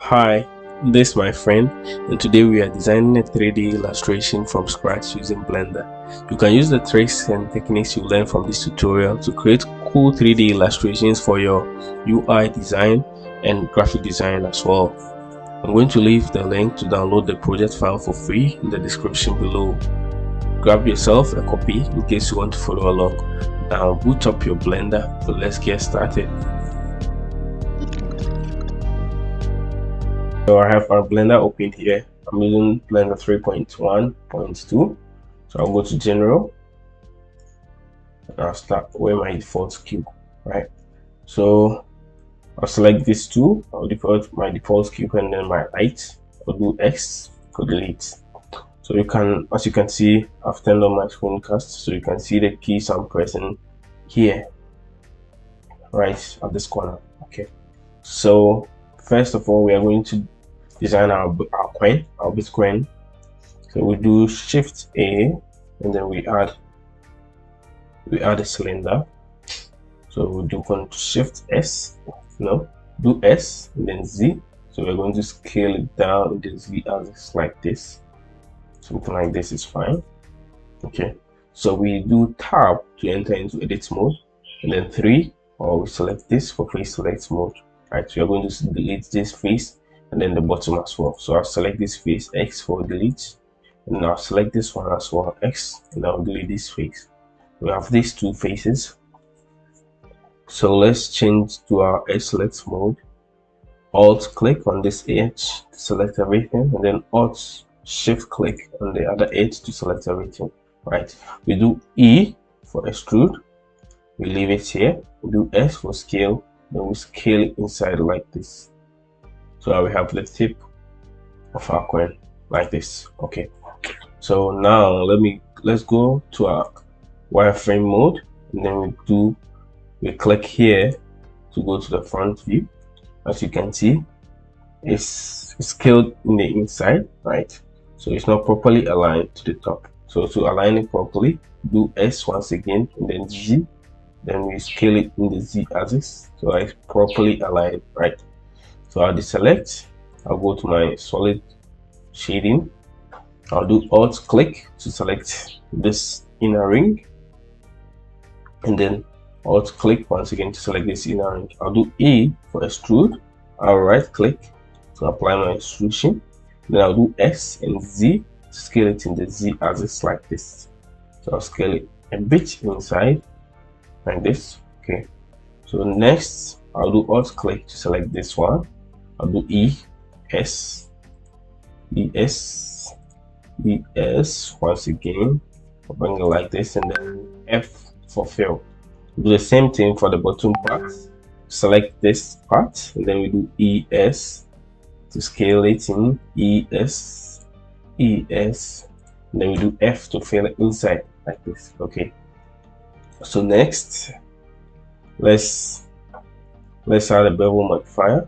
Hi, this is my friend, and today we are designing a 3D illustration from scratch using Blender. You can use the tricks and techniques you learn from this tutorial to create cool 3D illustrations for your UI design and graphic design as well. I'm going to leave the link to download the project file for free in the description below. Grab yourself a copy in case you want to follow along. Now boot up your Blender, so let's get started. So I have our Blender opened here. I'm using Blender 3.1.2. So I'll go to General and I'll start with my default cube, right? So I'll select this two. I'll default my default cube and then my light. I'll do X to delete. So you can, as you can see, I've turned on my screencast, so you can see the keys I'm pressing here, right at this corner. Okay. So first of all, we are going to design our bit coin. So we do Shift A and then we add a cylinder. So we do Shift S, do S and then Z. So we're going to scale it down in the Z axis like this. Something like this is fine. Okay. So we do Tab to enter into edit mode, and then 3, or we select this for face select mode. Right. So you're going to delete this face and then the bottom as well. So I'll select this face, X for delete, and I'll select this one as well, X, and I'll delete this face. We have these two faces. So let's change to our edge select mode. Alt click on this edge to select everything, and then Alt Shift click on the other edge to select everything. Right. We do E for extrude. We leave it here. We do S for scale. Then we scale it inside like this. So we have the tip of our coin like this. Okay. So now let's go to our wireframe mode, and then we click here to go to the front view. As you can see, it's scaled in the inside, right? So it's not properly aligned to the top. So to align it properly, do S once again and then Z. Then we scale it in the Z axis so it's properly aligned, right? So I'll deselect, I'll go to my solid shading, I'll do Alt click to select this inner ring, and then Alt click once again to select this inner ring. I'll do E for extrude, I'll right click to apply my extrusion, then I'll do S and Z to scale it in the Z axis like this. So I'll scale it a bit inside like this. Okay. So next I'll do Alt click to select this one. I'll do ES once again. I'll bring it like this, and then F for fill. Do the same thing for the bottom part. Select this part, and then we do ES to scale it in ES, and then we do F to fill it inside like this. Okay. So next, let's add a bevel modifier.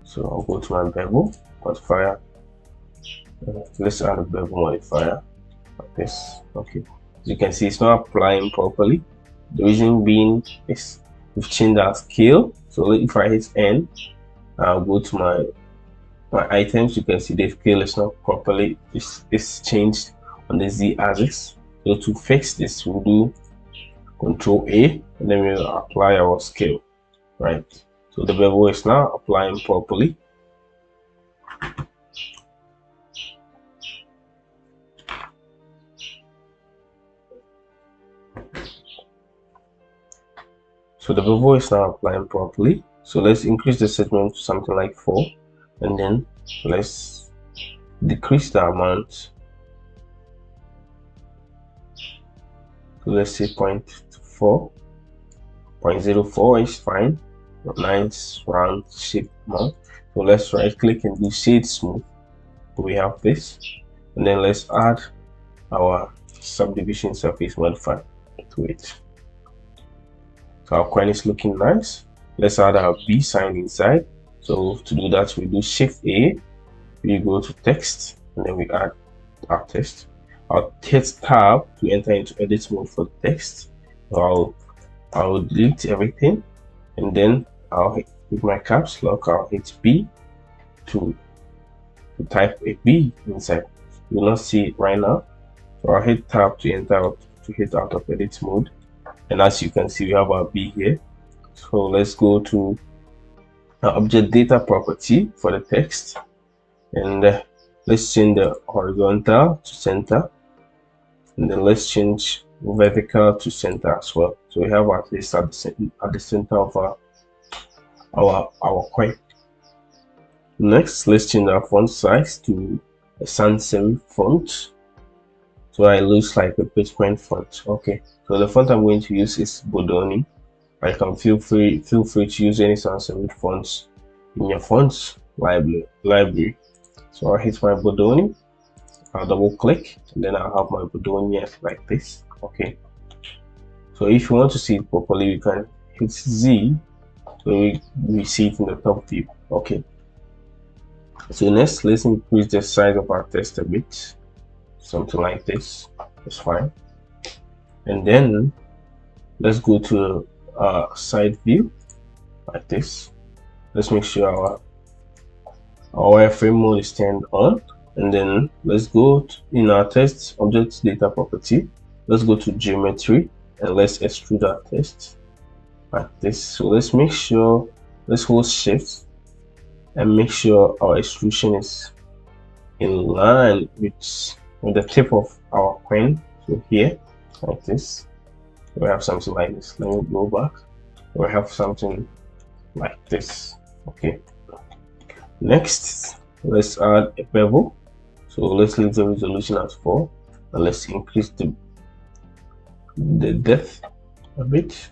So I'll go to my bevel modifier. Let's add a bevel modifier like this. Okay. As you can see, it's not applying properly. The reason being is we've changed our scale. So if I hit N, I'll go to my items. You can see the scale is not properly. It's changed on the Z axis. So to fix this, we'll do Control A, and then we'll apply our scale. Right. So the bevel is now applying properly. So the bevel is now applying properly. So let's increase the segment to something like 4, and then let's decrease the amount. So let's say 0.4, 0.04 is fine. Nice round shape amount. So let's right click and do shade smooth. We have this, and then let's add our subdivision surface modifier to it. So our coin is looking nice. Let's add our B sign inside. So to do that, we do Shift A, we go to text, and then we add our text. I'll hit Tab to enter into edit mode for the text. So I'll delete everything, and then I'll hit with my caps lock, I'll hit B to type a B inside. You will not see it right now. So I'll hit tab to enter out, to hit out of edit mode. And as you can see, we have our B here. So let's go to our object data property for the text, and let's change the horizontal to center, and then let's change vertical to center as well. So we have at least at the center of our coin. Next, let's change our font size to a sans serif font, so it looks like a page-point font. Okay, so the font I'm going to use is Bodoni. I can feel free to use any sans serif fonts in your fonts library. So I'll hit my Bodoni, I'll double click, and then I'll have my Bodoni like this. Okay, so if you want to see it properly, you can hit Z, so we see it in the top view. Okay, so next, let's increase the size of our text a bit, something like this. That's fine. And then let's go to side view like this. Let's make sure our wireframe mode is turned on, and then let's go to, in our text object data property, let's go to geometry and let's extrude our text like this. So let's make sure, let's hold shift and make sure our extrusion is in line with the tip of our pen. So here like this, we have something like this. Let me go back. We have something like this. Okay, next let's add a bevel. So let's leave the resolution as 4, and let's increase the depth a bit.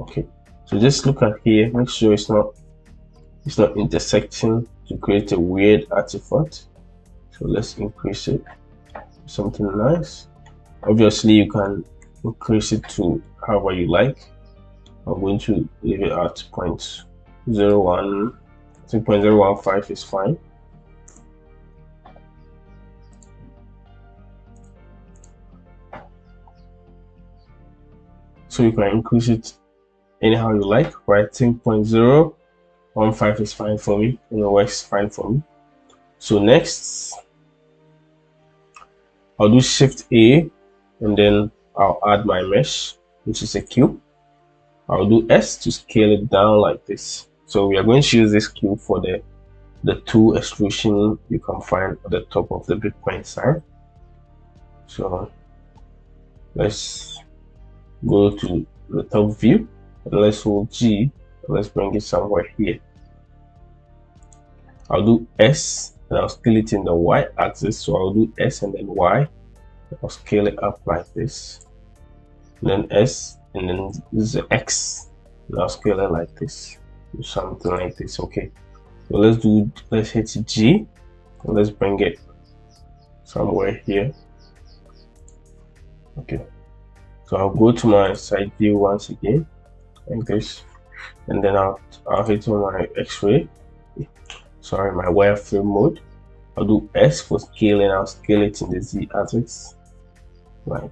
Okay, so just look at here, make sure it's not intersecting to create a weird artifact. So let's increase it to something nice. Obviously you can increase it to however you like. I'm going to leave it at 0.01. I think 0.015 is fine. So you can increase it anyhow you like, right? I think 0.015 is fine for me, and it works fine for me. So next, I'll do Shift A, and then I'll add my mesh, which is a cube. I'll do S to scale it down like this. So we are going to use this cube for the 2 extrusion you can find at the top of the Bitcoin side. So let's go to the top view, and let's hold G, and let's bring it somewhere here. I'll do S, and I'll scale it in the Y axis. So I'll do S and then Y. I'll scale it up like this, and then S, and then this is the X, and I'll scale it like this, something like this. Okay, so let's hit G, and let's bring it somewhere here. Okay, so I'll go to my side view once again like this, and then I'll hit on my X-ray, sorry, my wireframe mode. I'll do S for scaling. I'll scale it in the Z axis like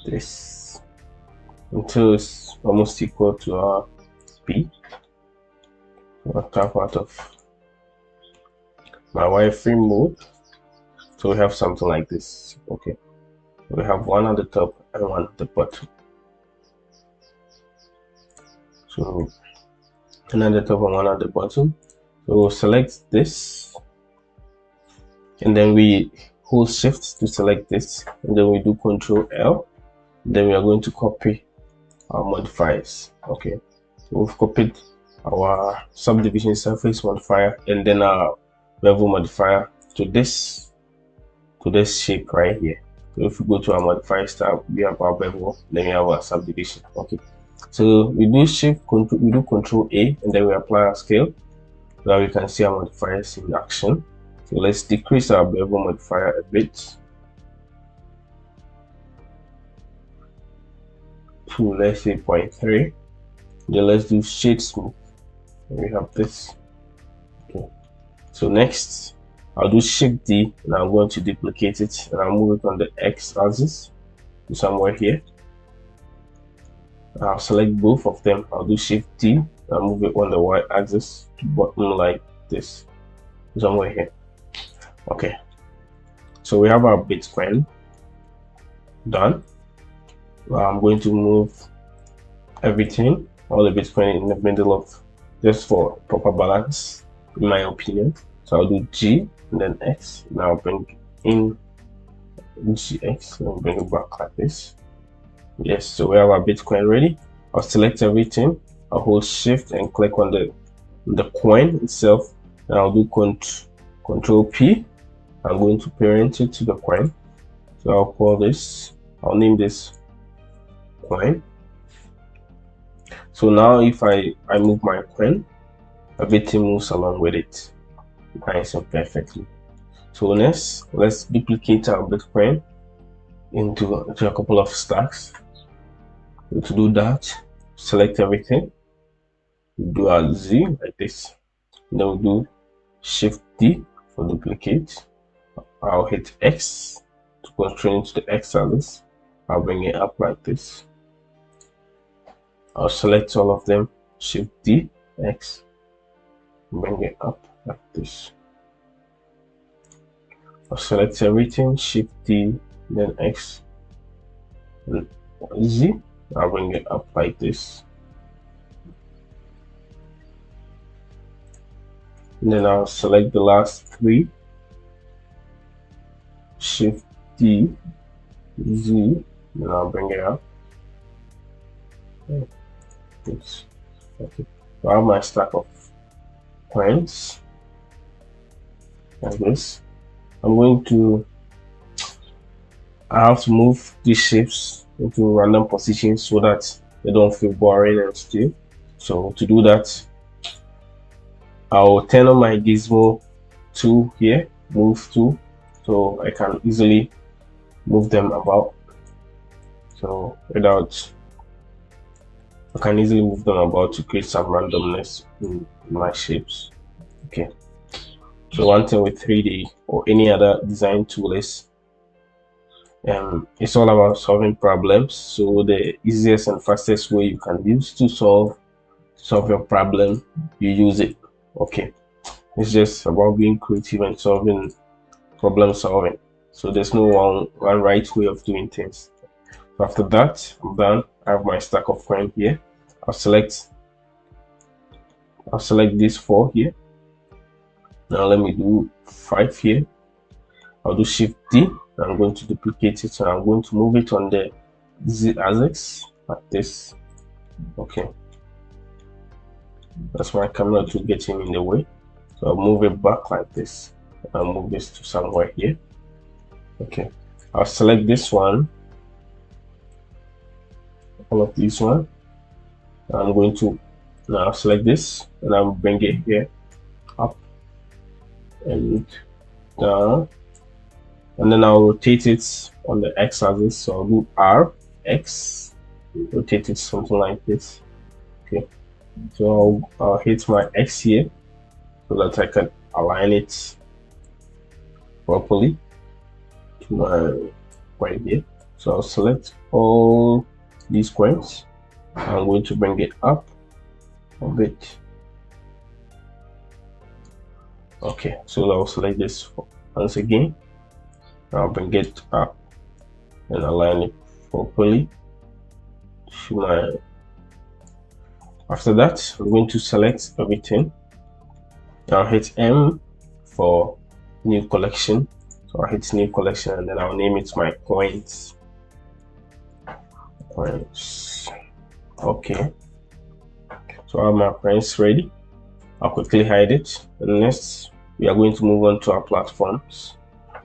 this until it's almost equal to our B. I'll tap out of my wireframe mode, so we have something like this. Okay, we have one at the top and one at the bottom. So one at the top and one at the bottom. So we'll select this, and then we hold Shift to select this, and then we do Control L. Then we are going to copy our modifiers. Okay, so we've copied our subdivision surface modifier and then our bevel modifier to this shape right here. So if we go to our modifiers tab, we have our bevel, then we have our subdivision. Okay, so we do Control A, and then we apply our scale so that we can see our modifiers in action. So let's decrease our bevel modifier a bit to, let's say, 0.3. Then let's do shade smooth, and we have this. Okay, so next I'll do Shift D, and I'm going to duplicate it, and I'll move it on the X axis to somewhere here. I'll select both of them. I'll do Shift D, and I'll move it on the Y axis to bottom like this. somewhere here. Okay, so we have our Bitcoin done. I'm going to move everything, all the Bitcoin in the middle of, just for proper balance, in my opinion. So I'll do G and then X. Now bring in GX and bring it back like this. Yes, so we have our Bitcoin ready. I'll select everything. I'll hold Shift and click on the coin itself. And I'll do Control P. I'm going to parent it to the coin. So I'll call this, I'll name this coin. So now if I move my coin, everything moves along with it nice and perfectly. So next, let's duplicate our Bitcoin into a couple of stacks. So to do that, select everything, do a Z like this, and then we'll do Shift D for duplicate. I'll hit X to constrain to the X axis. I'll bring it up like this. I'll select all of them, Shift D, X, bring it up like this. I'll select everything, Shift D, then X, and Z. I'll bring it up like this. And then I'll select the last three, Shift D, Z, and I'll bring it up. Okay. So I have my stack of coins like this. I have to move these shapes into random positions so that they don't feel boring and still. So to do that, I'll turn on my gizmo tool here, move tool, so I can easily move them about. So I can easily move them about to create some randomness in my shapes. Okay. So one thing with 3D or any other design tool is it's all about solving problems. So the easiest and fastest way you can use to solve your problem, you use it. Okay, it's just about being creative and problem solving. So there's no one right way of doing things. So after that, I'm done. I have my stack of coin here. I'll select these 4 here. Now let me do 5 here. I'll do Shift D. I'm going to duplicate it and I'm going to move it on the Z axis like this. Okay, that's my camera to getting in the way. So I'll move it back like this. I'll move this to somewhere here. Okay, I'll select this one, all of these one. I'm going to now select this and I'll bring it here up and down, and then I'll rotate it on the X axis. So I'll do R, X, rotate it something like this. Okay, so I'll hit my X here so that I can align it properly to my right here. So I'll select all these coins. I'm going to bring it up a bit. Okay, so I'll select this once again. I'll bring it up and align it properly to my. After that, I'm going to select everything. I'll hit M for new collection. So I'll hit new collection and then I'll name it my coins. Okay, so I have my coins ready. I'll quickly hide it. And next, we are going to move on to our platforms.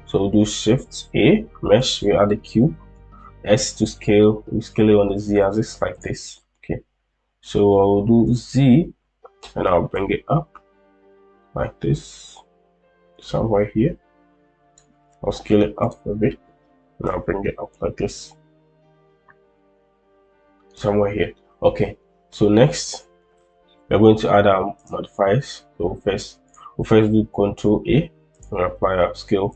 So we'll do Shift A, mesh, we add a cube, S to scale, we scale it on the Z axis like this. Okay, so I'll do Z and I'll bring it up like this, somewhere here. I'll scale it up a bit and I'll bring it up like this, somewhere here. Okay, so next we're going to add our modifiers. So we'll first do Control A and apply our scale.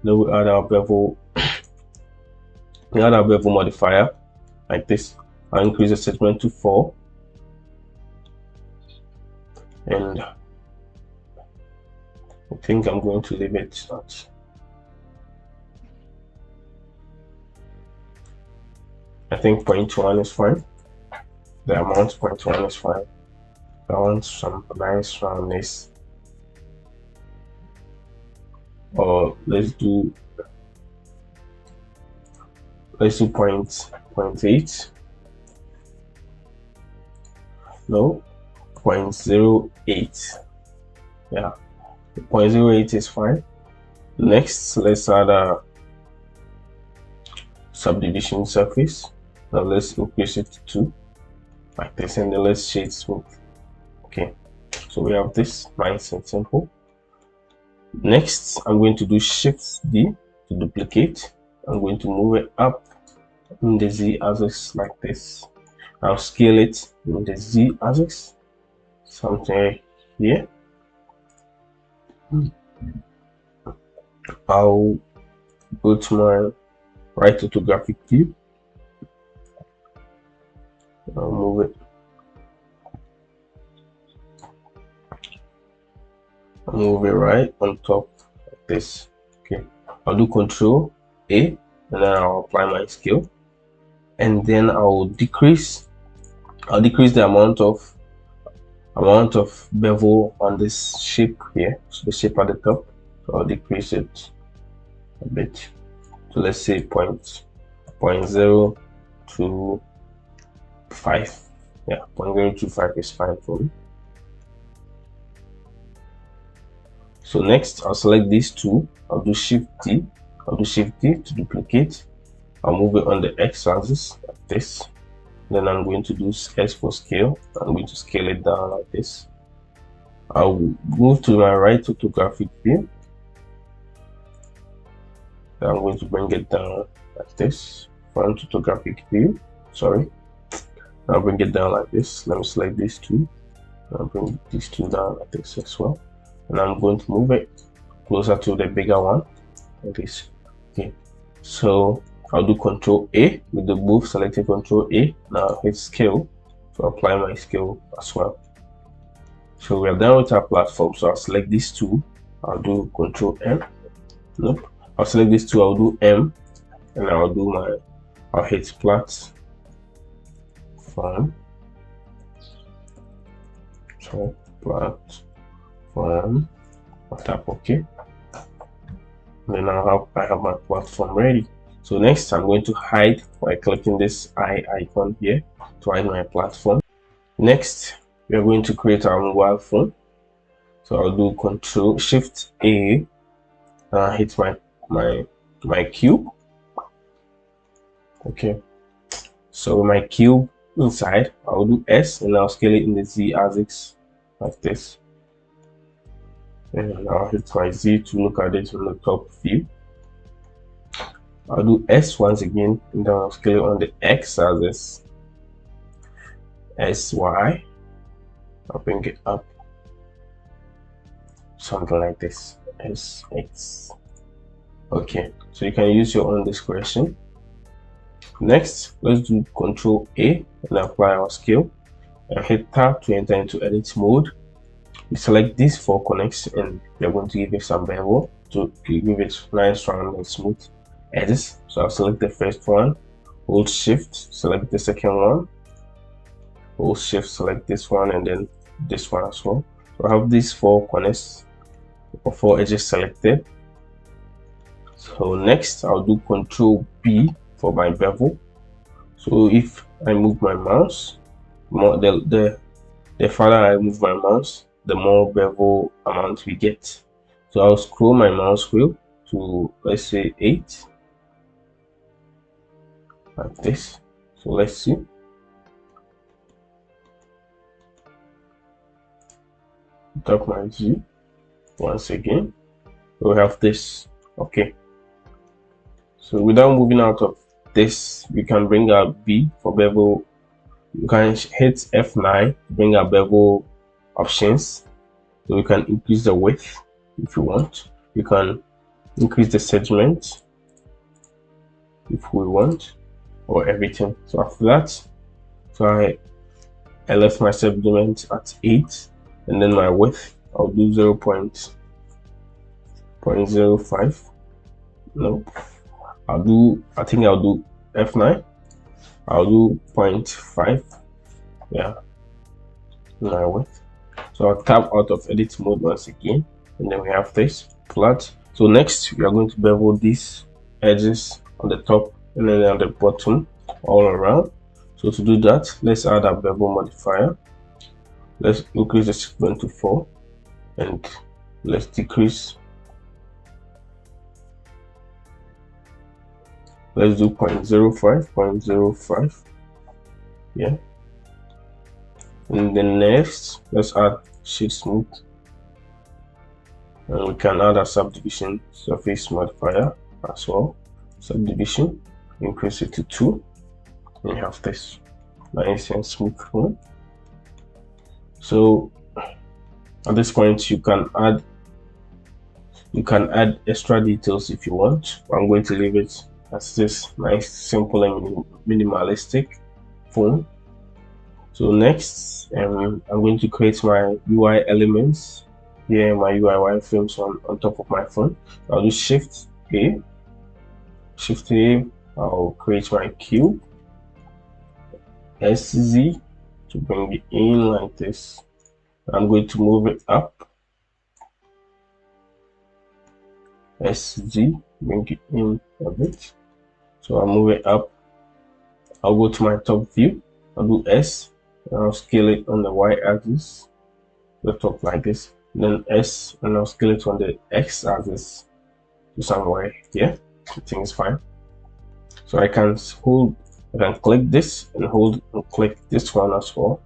Then we add our bevel. We add our bevel modifier like this. I'll increase the segment to 4, and I think I'm going to leave it at I think 0.1 is fine. The amount 0.1 is fine. I want some nice roundness. Or let's do 0.8. No, 0.08. Yeah, 0.08 is fine. Next, let's add a subdivision surface. Now let's increase it to 2 like this, and then let's shade smooth. Okay, so we have this nice and simple. Next, I'm going to do Shift D to duplicate. I'm going to move it up in the Z axis like this. I'll scale it in the Z axis, something here. I'll go to my right orthographic view. I'll move it. I'll move it right on top like this. Okay. I'll do Control A, and then I'll apply my scale, and then I'll decrease the amount of bevel on this shape here. So the shape at the top. So I'll decrease it a bit. So let's say 0.025. Yeah, 0.025 is fine for me. So next, I'll select these two. I'll do Shift D. I'll do Shift D to duplicate. I'll move it on the X axis like this. Then I'm going to do S for scale. I'm going to scale it down like this. I'll move to my right orthographic view. Then I'm going to bring it down like this. Front orthographic view. Sorry. I'll bring it down like this. Let me select these two. I'll bring these two down like this as well. And I'm going to move it closer to the bigger one like this. Okay. So I'll do Control A with the both selected Control A. Now hit scale to apply my scale as well. So we are done with our platform. So I'll select these two. I'll do Control M. Nope. I'll select these two. I'll do M, and I'll hit platform. So platform. I'll tap OK. And then I have my platform ready. So next, I'm going to hide by clicking this eye icon here to hide my platform. Next, we are going to create our mobile phone. So I'll do Control Shift A and hit my cube. Okay. So my cube inside, I'll do S and I'll scale it in the Z axis like this. And I'll hit my Z to look at it from the top view. I'll do S once again, and then I'll scale it on the X axis. SY. I'll bring it up. Something like this. SX. Okay, so you can use your own discretion. Next, let's do Control A and apply our scale. And hit Tab to enter into edit mode. We select these 4 connects, and we're going to give it some bevel to give it nice, round, and smooth edges. So I'll select the first one, hold Shift, select the second one, hold Shift, select this one, and then this one as well. So I have these 4 corners or 4 edges selected. So next, I'll do Control B for my bevel. So if I move my mouse, the farther I move my mouse, the more bevel amount we get. So I'll scroll my mouse wheel to, let's say, 8 like this. So let's see. Tap my Z once again. We have this. Okay. So without moving out of this, we can bring out B for bevel. You can hit F9 to bring out bevel options. So you can increase the width if you want. You can increase the segment if we want, or everything. So after that, so I left my segment at 8, and then my width I'll do 0.8. 0.05. No, I think I'll do F9. I'll do 0.5. Yeah, now wait. So I'll tap out of edit mode once again, and then we have this flat. So next we are going to bevel these edges on the top and then on the bottom all around. So to do that, let's add a bevel modifier. Let's increase the segment to 4 and let's decrease. Let's do 0.05. Yeah. And then next, let's add shade smooth. And we can add a subdivision surface modifier as well. Subdivision, increase it to 2. And you have this nice and smooth one. So at this point, you can add extra details if you want. I'm going to leave it as this nice, simple and minimalistic phone. So next, I'm going to create my UI elements here, my UI wireframes on top of my phone. I'll do Shift A. I'll create my cube. SZ to bring it in like this. I'm going to move it up. SZ, bring it in a bit. So I'll move it up. I'll go to my top view. I'll do S. And I'll scale it on the Y axis, the top like this. Then S, and I'll scale it on the X axis to somewhere here. I think it's fine. So I can click this and hold and click this one as well.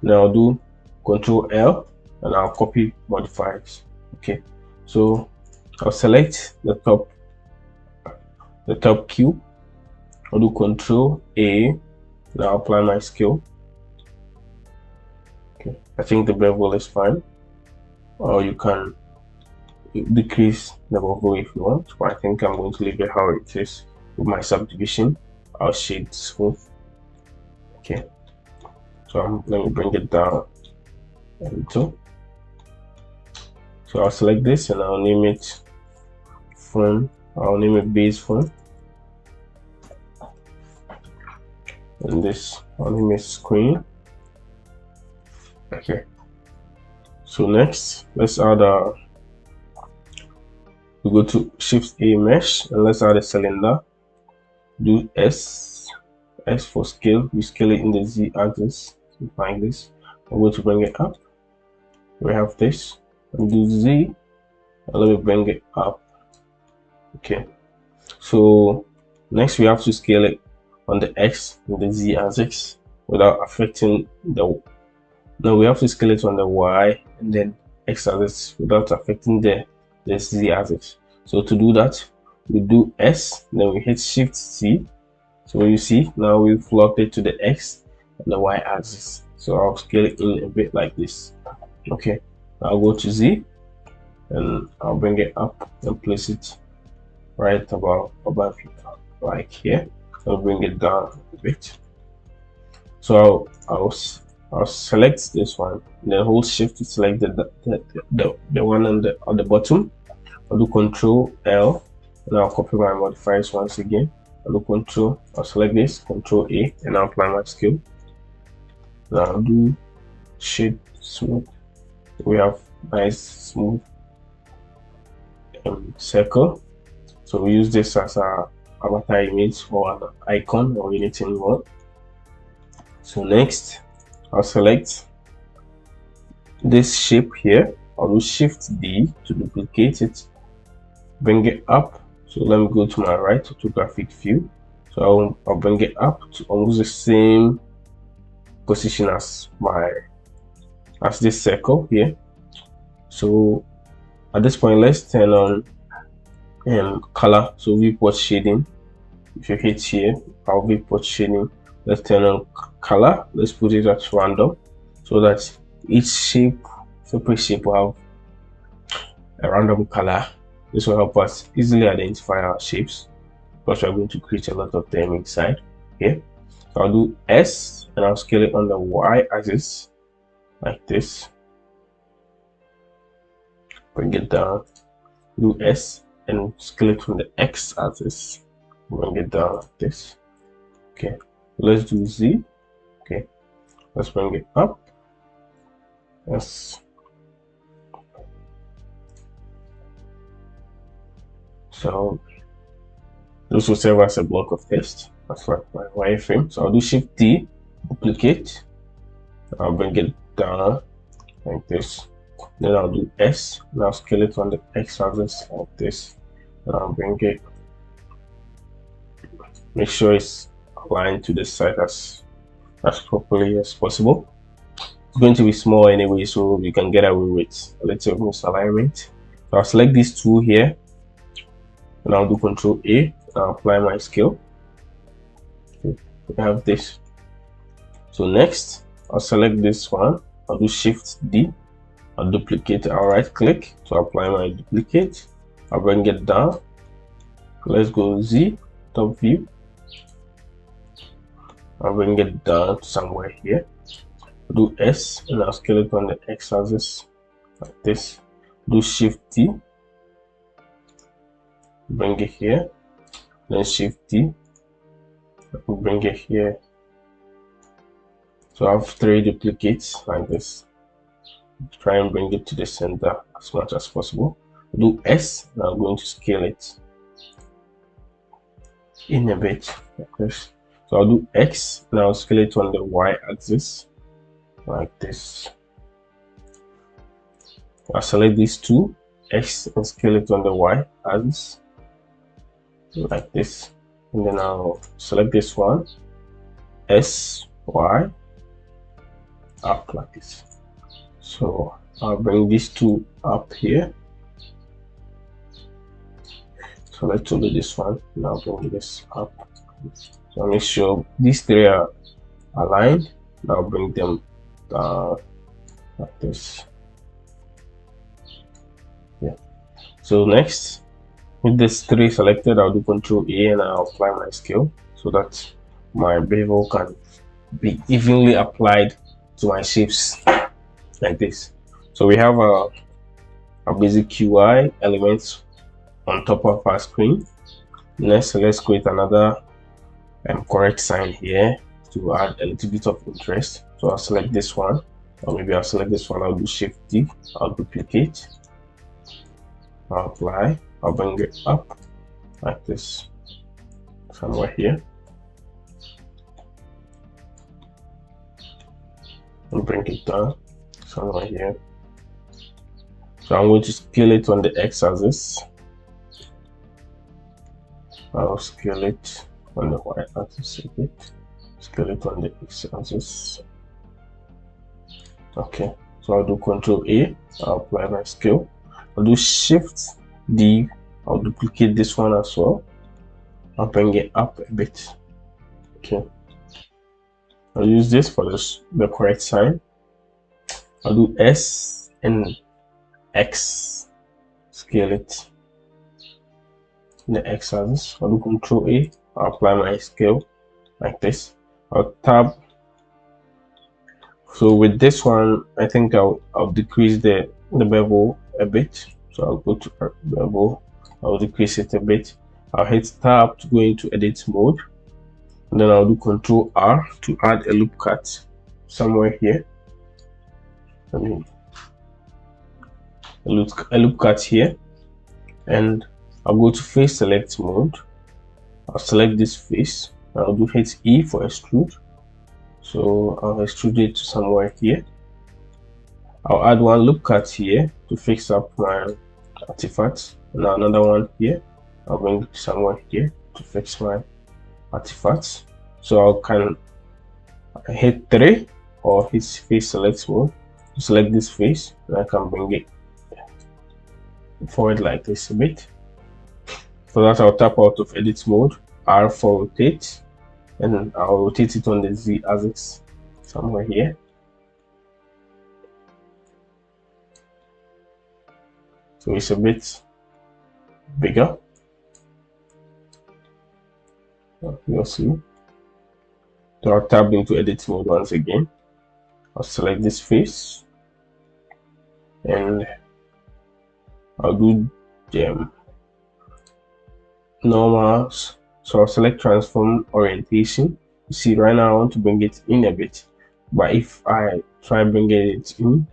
Now I'll do Control L and I'll copy modifiers. Okay, so I'll select the top cube. I'll do Control A. Now I'll apply my scale. Okay, I think the bevel is fine. Or you can decrease the bevel if you want, but I think I'm going to leave it how it is. With my subdivision, I'll shade smooth. Okay, so let me bring it down a little. So I'll select this and I'll name it phone. I'll name it base phone. And this, I'll name it screen. Okay. So next, let's add we go to Shift A mesh and let's add a cylinder. Do S for scale. We scale it in the Z axis like this. I'm going to bring it up. We have this. And do Z. And let me bring it up. Okay. So next we have to scale it on the X and the Z axis without affecting the. Now we have to scale it on the Y and then X axis without affecting the Z axis. So to do that, we do S, then we hit Shift C. So you see now we've locked it to the X and the Y axis. So I'll scale it in a bit like this. Okay, I'll go to Z and I'll bring it up and place it right above like here. I'll bring it down a bit. So I'll select this one, then hold Shift to select the one on the bottom. I'll do Control L and I'll copy my modifiers once again. I'll select this, Control A, and I'll apply my scale. Now I'll do shade smooth. We have nice smooth circle. So we use this as a avatar image or an icon or anything you want. So next, I'll select this shape here. I'll do Shift D to duplicate it, bring it up. So let me go to my right orthographic view. So I'll bring it up to almost the same position as this circle here. So at this point, let's turn on color. So viewport shading. If you hit here, our viewport shading. Let's turn on color. Let's put it at random so that each separate shape will have a random color. This will help us easily identify our shapes because we're going to create a lot of them inside here. So I'll do S and I'll scale it on the Y axis like this. Bring it down. do S and scale it from the X axis, bring it down like this. Okay, let's do Z. Okay, let's bring it up. Yes. So this will serve as a block of text. That's like my wireframe. So I'll do Shift D, duplicate. I'll bring it down like this. Then I'll do S. Now scale it on the X axis like this. And I'll bring it. Make sure it's aligned to the side as properly as possible. It's going to be small anyway, so you can get away with a little misalignment. So I'll select this tool here, and I'll do Control A. And I'll apply my scale. Okay, we have this. So next, I'll select this one. I'll do Shift D. I'll duplicate. I'll right click to apply my duplicate. I'll bring it down. Let's go Z, top view. I'll bring it down somewhere here. Do S and I'll scale it on the X axis like this. Do Shift D, bring it here, then Shift D, bring it here. So I have 3 duplicates like this. Try and bring it to the center as much as possible. Do S and I'm going to scale it in a bit like this. So I'll do X and I'll scale it on the Y axis like this. I'll select these two, X, and scale it on the Y axis like this. And then I'll select this one, S, Y, up like this. So I'll bring these two up here. So let's do this one. Now bring this up. So make sure these 3 are aligned. Now bring them down like this. Yeah. So next, with this 3 selected, I'll do Control A and I'll apply my scale so that my bevel can be evenly applied to my shapes like this. So we have a basic UI element on top of our screen. Next, let's create another correct sign here to add a little bit of interest. So I'll select this one, or maybe I'll select this one. I'll do Shift D, I'll duplicate, I'll apply, I'll bring it up like this somewhere here, and bring it down somewhere here. So I'm going to scale it on the X axis. I'll scale it on the Y axis a bit. Scale it on the X axis. Okay, so I'll do Control A. I'll apply my scale. I'll do Shift D. I'll duplicate this one as well. I'll bring it up a bit. Okay, I'll use this for the correct sign. I'll do S and X. Scale it in the X axis. I'll do Control A. I'll apply my scale like this. I'll tab. So with this one, I think I'll decrease the bevel a bit. So I'll go to bevel. I'll decrease it a bit. I'll hit tab to go into edit mode. And then I'll do Control R to add a loop cut somewhere here. I mean, a loop cut here. And I'll go to face select mode. I'll select this face. I'll do hit E for extrude. So I'll extrude it to somewhere here. I'll add one loop cut here to fix up my artifacts. Now another one here. I'll bring it somewhere here to fix my artifacts. So I can hit 3 or hit face select mode to select this face, and I can bring it forward like this a bit. For that, I'll tap out of edit mode, R for rotate, and I'll rotate it on the Z axis somewhere here. So it's a bit bigger. You'll see. So I'll tap into edit mode once again. I'll select this face and I'll do the normals. So I'll select transform orientation. You see right now I want to bring it in a bit, but if I try bringing it in,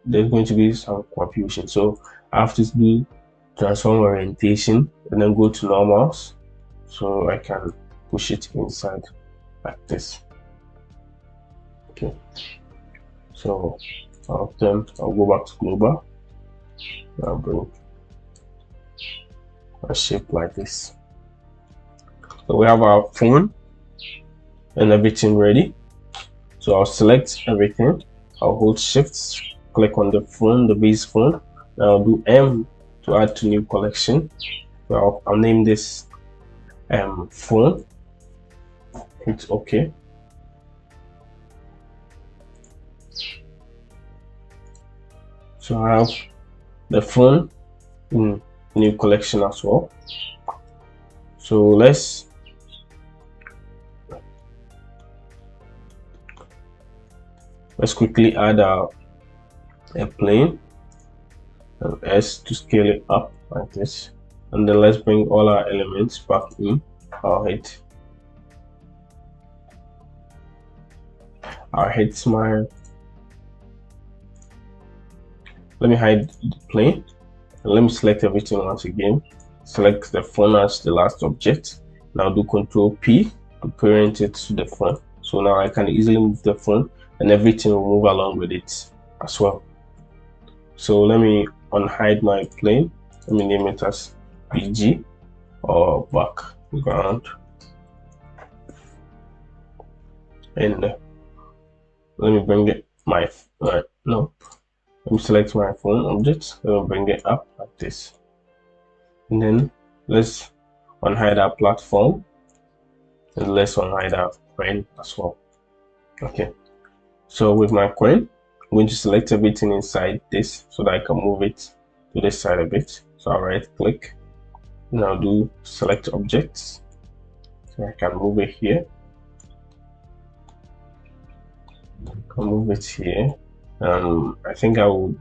there's going to be some confusion. So I have to do transform orientation and then go to normals, so I can push it inside like this. Okay, so I'll go back to global. I'll bring a shape like this. So we have our phone and everything ready. So I'll select everything. I'll hold shift, click on the phone, the base phone. Now I'll do M to add to new collection. So I'll name this phone. Hit OK. So I have the phone in new collection as well. So let's quickly add a plane and S to scale it up like this, and then let's bring all our elements back in. I'll hit my, let me hide the plane and let me select everything once again. Select the phone as the last object. Now do Control P to parent it to the phone. So now I can easily move the phone and everything will move along with it as well. So let me unhide my plane. Let me name it as BG or background, and let me bring it let me select my phone object. Let me bring it up like this, and then let's unhide our platform and let's unhide our coin as well. Okay, so with my coin, I'm going to select everything inside this so that I can move it to this side a bit. So I'll right click, now do select objects, so I can move it here. I can move it here. I think I'll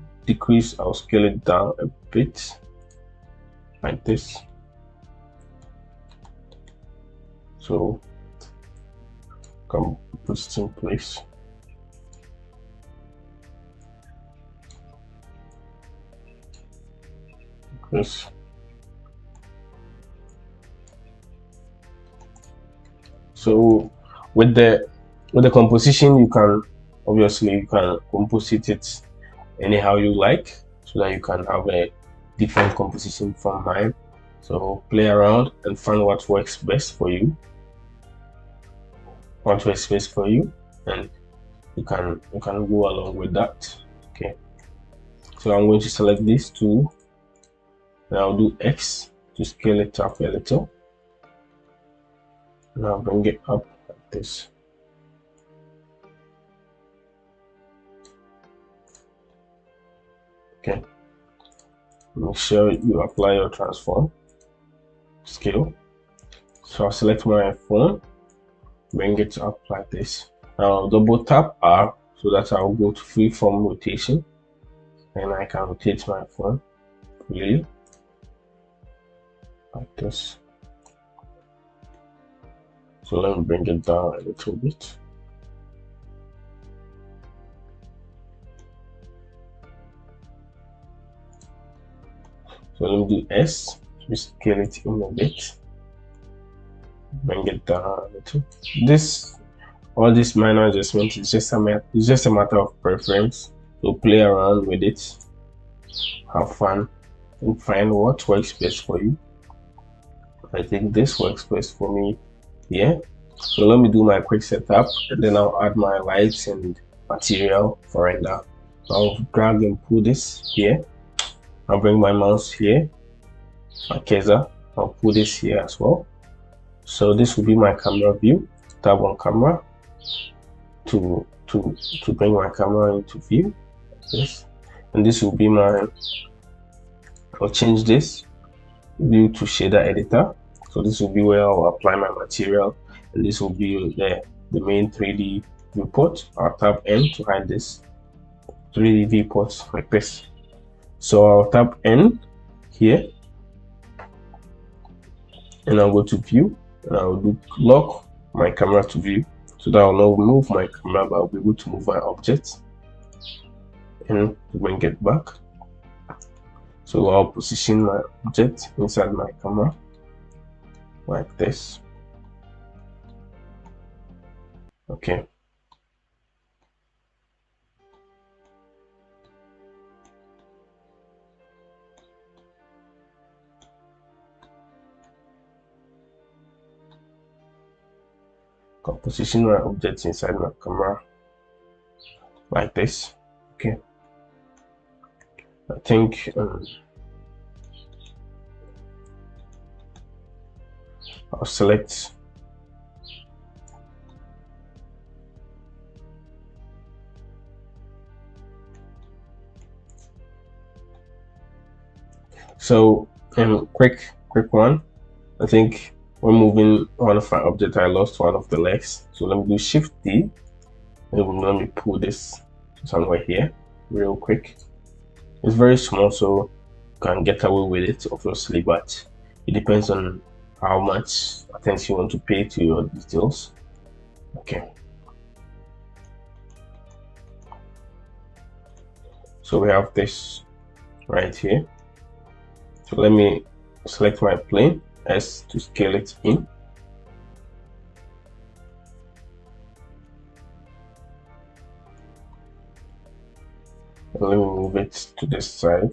scale it down a bit like this. So I can put it in place. Yes. So with the composition, you can composite it anyhow you like, so that you can have a different composition from mine. So play around and find what works best for you. And you can go along with that. Okay. So I'm going to select these two. Now I'll do X to scale it up a little. Now bring it up like this. Okay. Make sure you apply your transform scale. So I'll select my phone, bring it up like this. Now double tap R so that I'll go to freeform rotation, and I can rotate my phone really like this. So let me bring it down a little bit. So let me do S to scale it in a bit. Bring it down a little. All this minor adjustment is just a matter of preference. So play around with it, have fun, and find what works best for you. I think this works best for me here. So let me do my quick setup, and then I'll add my lights and material for render. So I'll drag and pull this here. I'll bring my mouse here, my cursor. I'll pull this here as well. So this will be my camera view. Tap on camera to bring my camera into view. This, and this will be my. I'll change this view to shader editor. So this will be where I'll apply my material, and this will be the main 3D viewport. I'll tap N to hide this 3D viewport like this. So I'll tap N here and I'll go to view, and I'll do lock my camera to view, so that I'll not move my camera, but I'll be able to move my object and bring it back. So I'll position my object inside my camera like this. Okay. I'll position my object inside my camera like this. Okay. I think I'll select quick one. I think when moving one of my object, I lost one of the legs. So let me do Shift D, and let me pull this somewhere here real quick. It's very small, so you can get away with it, obviously, but it depends on how much attention you want to pay to your details. Okay. So we have this right here. So let me select my plane S to scale it in. And let me move it to this side.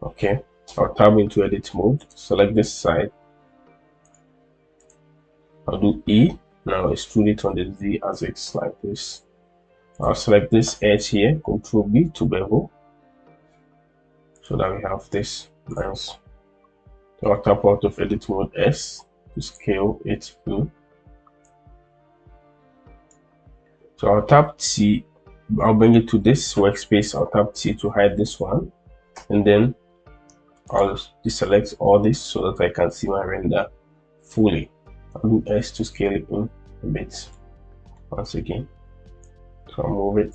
Okay, I'll tab into edit mode, select this side. I'll do E, now extrude it on the Z axis like this. I'll select this edge here, Control B to bevel, so that we have this nice. So I'll tap out of edit mode S to scale it in. So I'll tap T, I'll bring it to this workspace. I'll tap T to hide this one, and then I'll deselect all this so that I can see my render fully. I'll do S to scale it in a bit once again. So I'll move it.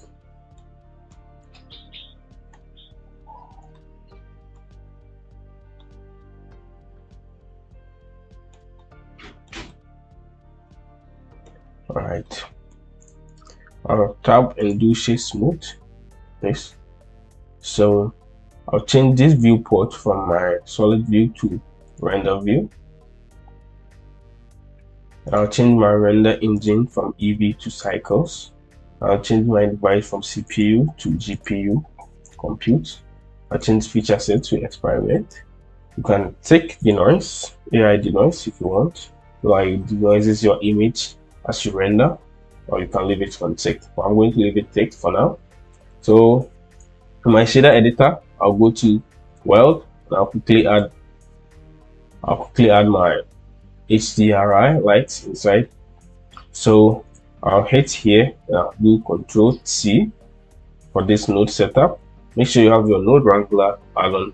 Alright. I'll tab and do shade smooth. This. So I'll change this viewport from my solid view to render view. I'll change my render engine from Eevee to Cycles. I'll change my device from CPU to GPU compute. I'll change feature set to experiment. You can take the noise, AI denoise if you want. Like denoises your image as you render, or you can leave it unticked. But I'm going to leave it ticked for now. So in my shader editor, I'll go to Weld, and I'll quickly add my HDRI lights inside. So I'll hit here and I'll do Control T for this node setup. Make sure you have your Node Wrangler add-on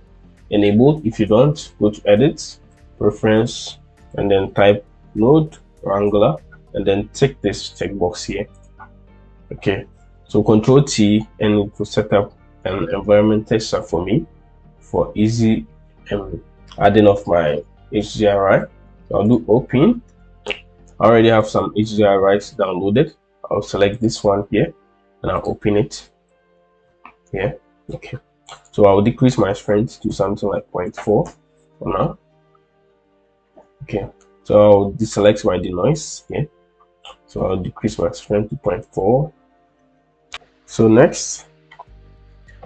enabled. If you don't, go to Edit, Preference, and then type Node Wrangler, and then tick this checkbox here. Okay, so Control T, and it will set up an environment texture for me for easy adding of my HDRI. So I'll do Open. I already have some HDRIs downloaded. I'll select this one here and I'll open it here. Okay, so I'll decrease my strength to something like 0.4 for now. Okay, so I'll deselect my denoise here. So I'll decrease my strength to 0.4. So next,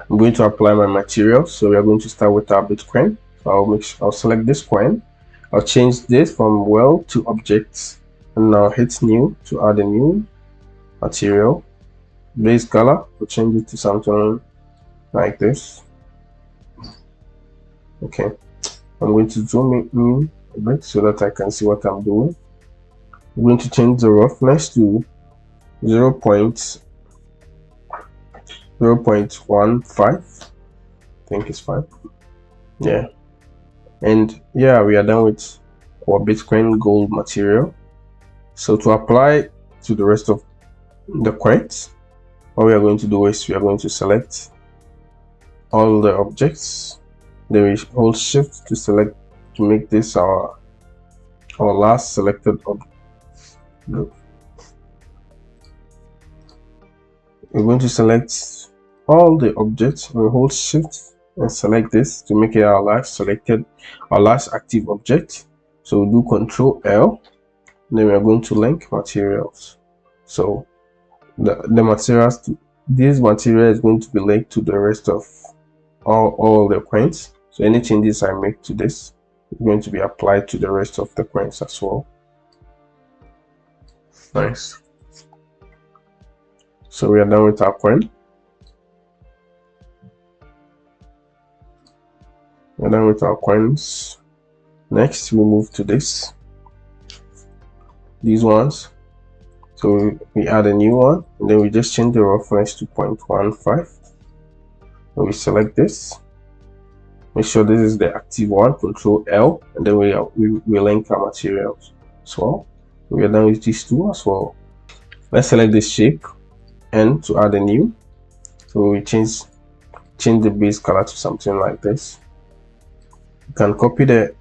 I'm going to apply my material. So we are going to start with our Bitcoin. So I'll select this coin. I'll change this from Weld to Objects, and now hit New to add a new material. Base color, we'll change it to something like this. Okay, I'm going to zoom in a bit so that I can see what I'm doing. I'm going to change the roughness to 0.15. I think it's fine. Yeah, and yeah, we are done with our Bitcoin gold material. So to apply to the rest of the coins, what we are going to do is we are going to select all the objects. Then we hold Shift to select to make this our last selected object. We're going to select all the objects. We'll hold shift and select this to make it our last active object. So we'll do Control L. Then we are going to link materials. So the materials, this material is going to be linked to the rest of all the coins. So any changes I make to this is going to be applied to the rest of the coins as well. Nice. So we are done with our coin. We're done with our coins. Next, we move to these ones. So we add a new one, and then we just change the roughness to 0.15. And we select this. Make sure this is the active one. Control L, and then we link our materials as well. We are done with these two as well. Let's select this shape and to add a new. So we change the base color to something like this. You can copy the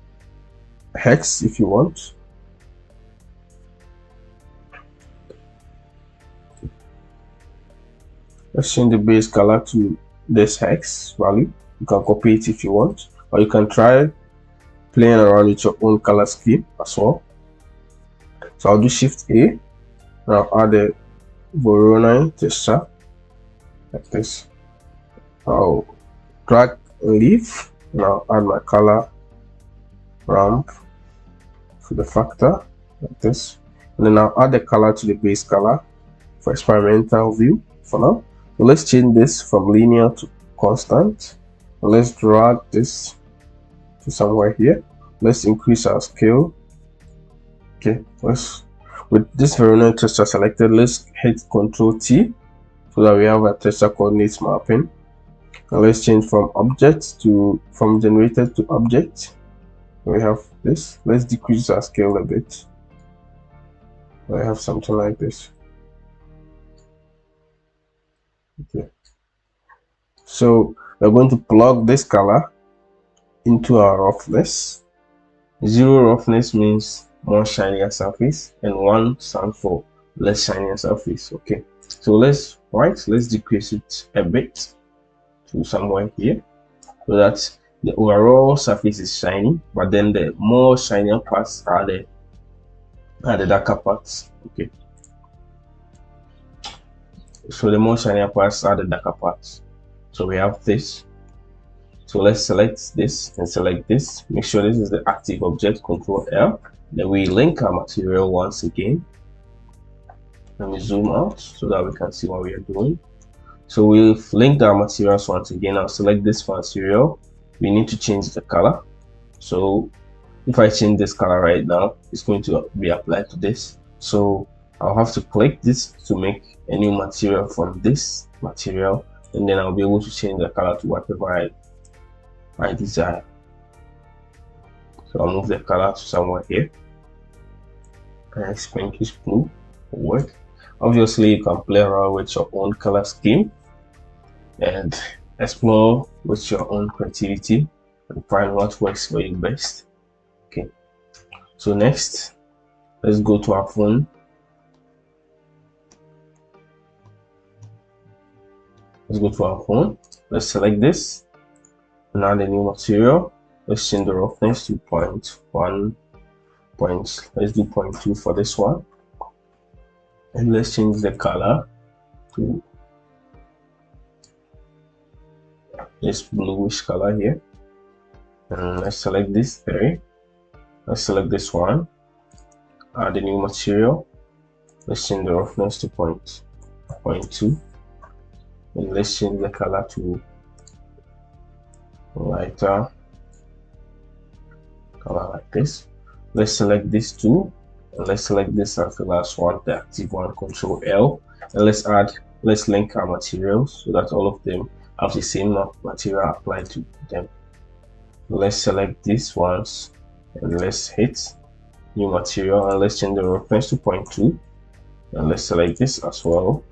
hex if you want. Let's change the base color to this hex value. You can copy it if you want, or you can try playing around with your own color scheme as well. So I'll do Shift A. Now I'll add the Voronoi texture like this. I'll drag and leave. Now add my color ramp to the factor like this, and then I'll add the color to the base color for experimental view for now. So let's change this from linear to constant. Let's drag this to somewhere here. Let's increase our scale. Okay, with this Voronoi texture selected, let's hit Ctrl T so that we have a texture coordinates mapping. Now let's change from generated to object. We have this. Let's decrease our scale a bit. I have something like this. Okay. So we're going to plug this color into our roughness. 0 roughness means more shinier surface, and 1 stands for less shinier surface. Okay, so let's decrease it a bit to somewhere here, so that the overall surface is shiny, but then the more shinier parts are the darker parts. Okay, so the more shinier parts are the darker parts. So we have this. So let's select this and select this. Make sure this is the active object. Control L. Then we link our material once again. Let me zoom out so that we can see what we are doing. So we've linked our materials once again. I'll select this material. We need to change the color. So if I change this color right now, it's going to be applied to this. So I'll have to click this to make a new material from this material, and then I'll be able to change the color to whatever I desire. So I'll move the color to somewhere here. Nice pinkish blue will work. Obviously, you can play around with your own color scheme and explore with your own creativity and find what works for you best. Okay, so next, let's go to our phone. Let's select this and add a new material. Let's change the roughness to 0.1. Let's do 0.2 for this one, and let's change the color to this bluish color here. And let's select this 3. Let's select this one, add a new material. Let's change the roughness to 0.2, and let's change the color to lighter color like this. Let's select these two, and let's select this as the last one, the active one. Control L, and let's link our materials so that all of them have the same material applied to them. Let's select these ones and let's hit new material, and let's change the reference to 0.2, and let's select this as well,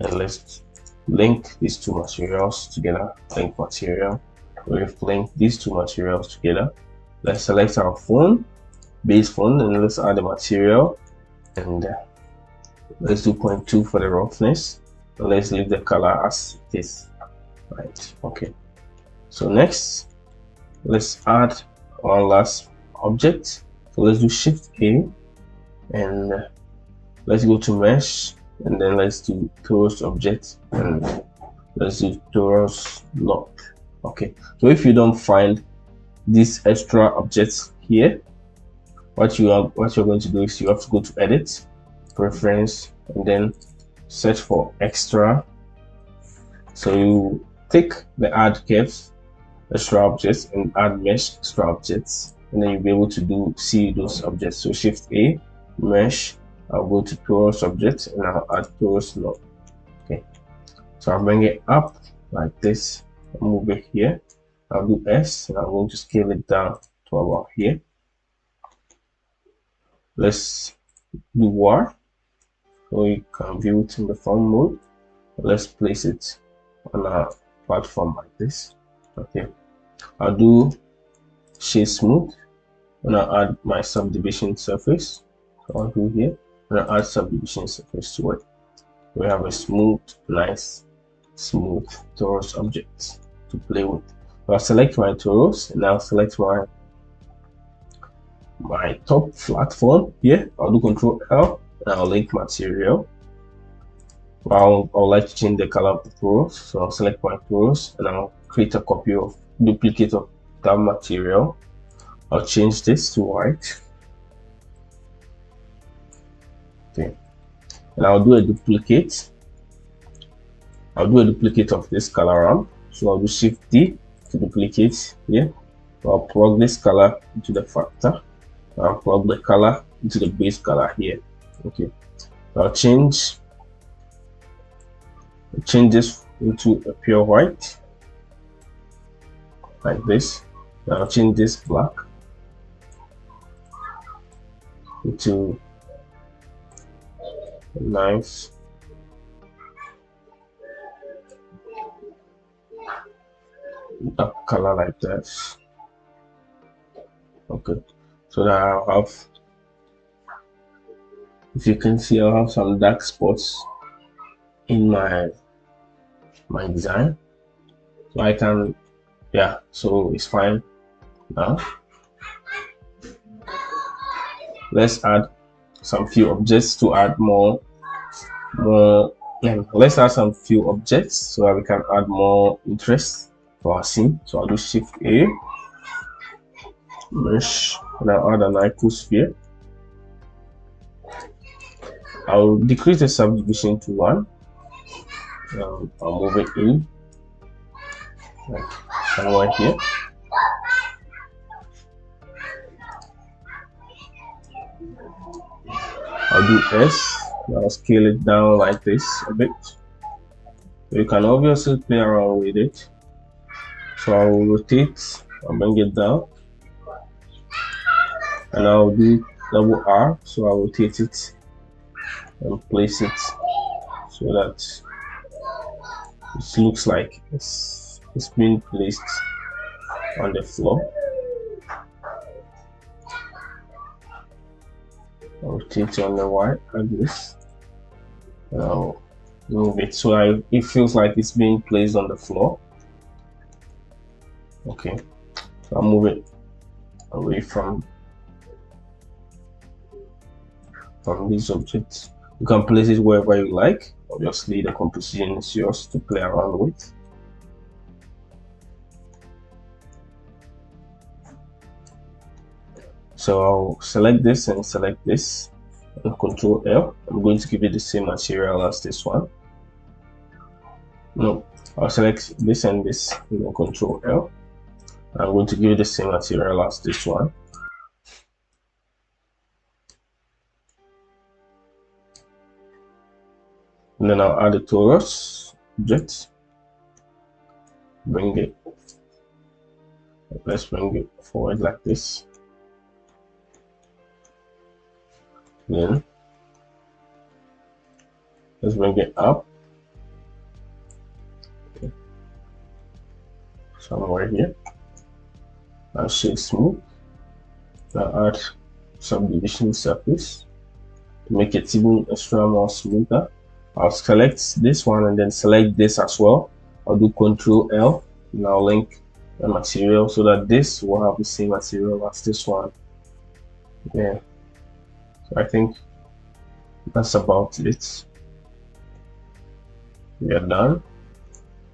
and let's link these two materials together. Link material. We've linked these two materials together. Let's select our phone, base phone, and let's add the material, and let's do 0.2 for the roughness. And let's leave the color as it is. Right. Okay. So next, let's add one last object. So let's do Shift A, and let's go to mesh, and then let's do Torus object, and let's do Torus lock. Okay. So if you don't find these extra objects here, what you're going to do is you have to go to Edit, Preference, and then search for extra. So you take the add curves extra objects and add mesh extra objects, and then you'll be able to see those objects. So Shift A, mesh, I'll go to Torus object, and I'll add Torus lock. Okay, so I'll bring it up like this, I'll move it here, I'll do S, and I'm going to scale it down to about here. Let's do war, so you can view it in the phone mode. Let's place it on a platform like this. Okay, I'll do shade smooth, and I'll add my subdivision surface. So I'll do here, and I'll add subdivision surface to it. We have a smooth, nice, smooth torus object to play with. So I'll select my torus, and I'll select my top flat form here. I'll do Control L, and I'll link material. I would like to change the color of the torus, so I'll select my torus, and I'll create a duplicate of that material. I'll change this to white. Okay, and I'll do a duplicate. I'll do a duplicate of this color ramp. So I'll do Shift D to duplicate here. So I'll plug this color into the factor. I'll plug the color into the base color here. Okay, so I'll change this into a pure white like this. I'll change this black into a nice dark color like that. Okay, so that I'll have, if you can see, I'll have some dark spots in my design, so I can, yeah, so it's fine. Now let's add some few objects to add more let's add some few objects so that we can add more interest to our scene. So I'll do Shift A, mesh, and I'll add an icosphere. I'll decrease the subdivision to 1. I'll move it in like somewhere here. I'll do S. I'll scale it down like this a bit. You can obviously play around with it. So I'll rotate, I'll bring it down, and I'll do double R. So I'll rotate it and place it so that it looks like it's being placed on the floor. I'll rotate it on the Y like this, and I'll move it so it feels like it's being placed on the floor. Okay, so I'll move it away from these objects. You can place it wherever you like. Obviously, the composition is yours to play around with. So I'll select this and select this, and Control L. I'm going to give it the same material as this one. No, I'll select this and this, and then Control L. I'm going to give it the same material as this one. And then I'll add a torus object. Bring it. Let's bring it forward like this. Then let's bring it up. Okay. Somewhere here. I'll shade smooth. Now add subdivision surface to make it even extra more smoother. I'll select this one and then select this as well. I'll do Ctrl L and I'll link the material so that this will have the same material as this one. Yeah, so I think that's about it. We are done.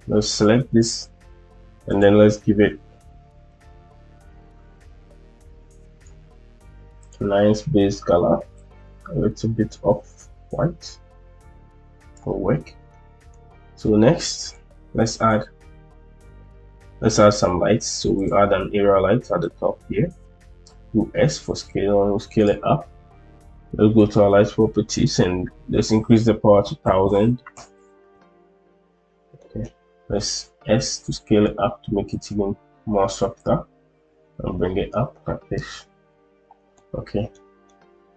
Let's select this and then let's give it a nice base color, a little bit of white for work. So next, let's add some lights. So we add an area light at the top here. Do S for scale and we'll scale it up. Let's go to our light properties and let's increase the power to 1000. Okay, let's S to scale it up to make it even more softer and bring it up like this. Okay,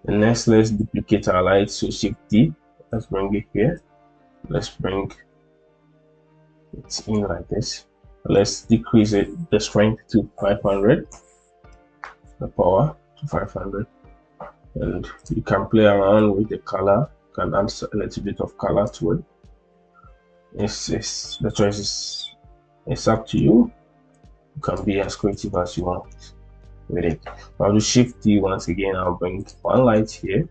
and next let's duplicate our light. So Shift D, let's bring it here. Let's bring it in like this. Let's decrease the strength to 500, the power to 500, and you can play around with the color. You can add a little bit of color to it. The choice is up to you. You can be as creative as you want with it. I'll do Shift D once again. I'll bring one light here.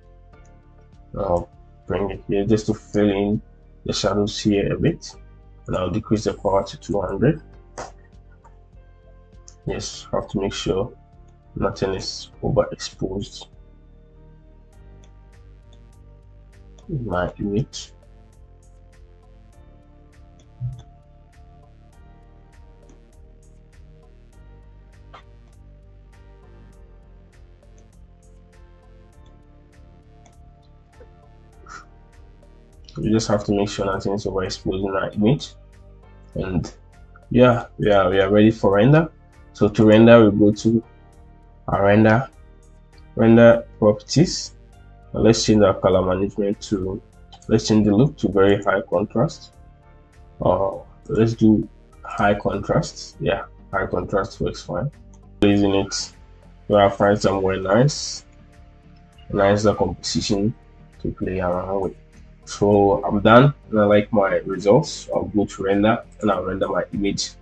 I'll bring it here just to fill in the shadows here a bit, and I'll decrease the power to 200. Yes, have to make sure nothing is overexposed in my image. You just have to make sure nothing is overexposed in our image. And yeah, we are ready for render. So to render, we go to our render properties. Now let's change our color management to, let's change the look to very high contrast. Let's do high contrast. Yeah, high contrast works fine. Placing it, we have find somewhere nice the composition to play around with. So I'm done and I like my results. I'll go to render and I'll render my image